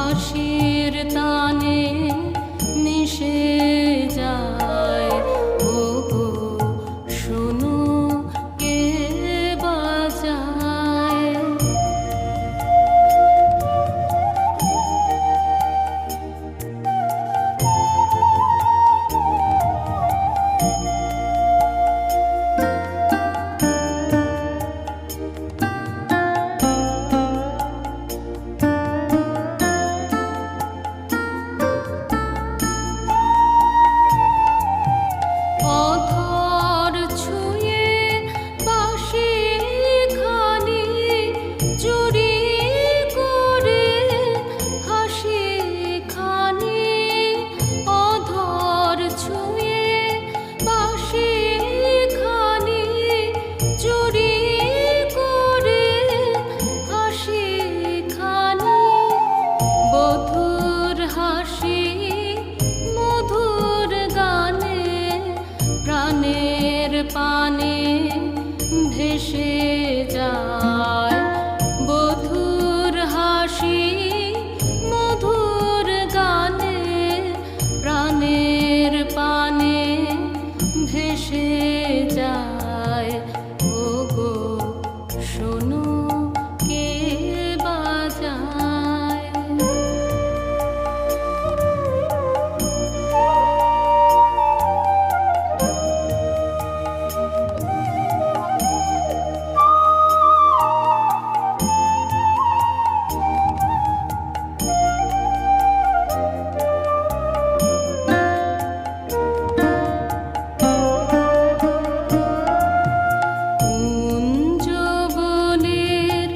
হাসির তানে মিশে যায়। ও গো শোনো কে বাজায়। অধর ছুঁয়ে বাঁশি খানি চুরি করে হাসি খানি। অধর ছুঁয়ে বাঁশি খানি চুরি করে হাসি খানি। বধুর হাসি মধুর গানে প্রাণের পানে ভেসে যায়। বধুর হাসি মধুর গানে প্রাণের পানে ভেসে যায়। ও গো শোনো কে বাজায়। কুঞ্জবনের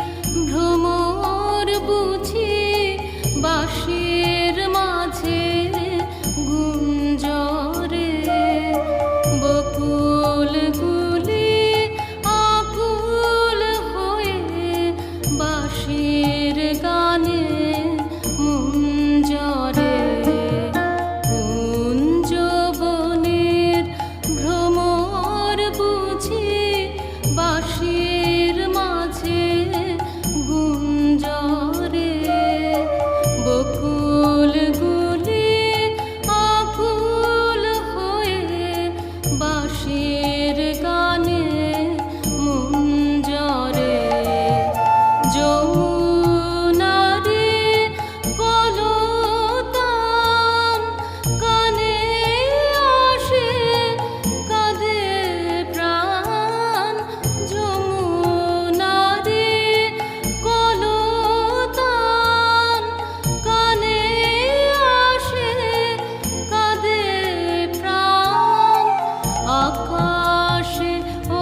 ভ্রমর বুঝি বাঁশির মাঝে গুঞ্জরে। বকুলগুলি আকুল হয়ে বাঁশির গানে মুঞ্জরে। কুঞ্জবনের ভ্রমর বুঝি বাঁশির মাঝে গুঞ্জরে। বকুলগুলি আকুল হয়ে বাঁশির গানে মুঞ্জরে। যমুনারে কলতান কানে আসে কাঁদে প্রাণ। যমুনারে কলতান কানে আসে কাঁদে প্রাণ। আকাশে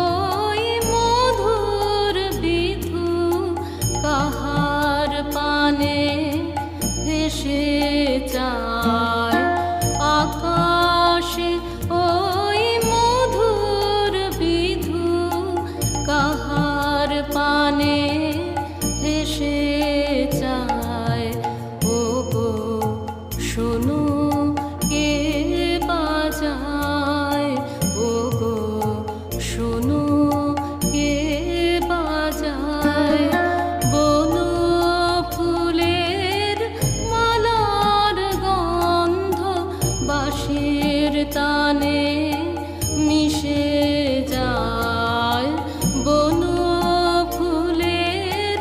ওই মধুর বিধু কাহার পানে ভেসে যায়। আকাশে ওই মধুর বিধু কাহার পানে ভেসে যায়। ও গো শোনো কে বাজায়। ও গো শোনো কে বাজায়। বন ফুলের মালার গন্ধ বাঁশির তানে মিশে যায়। বন ফুলের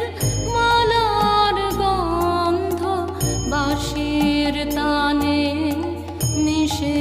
মালার গন্ধ বাঁশির তানে মিশে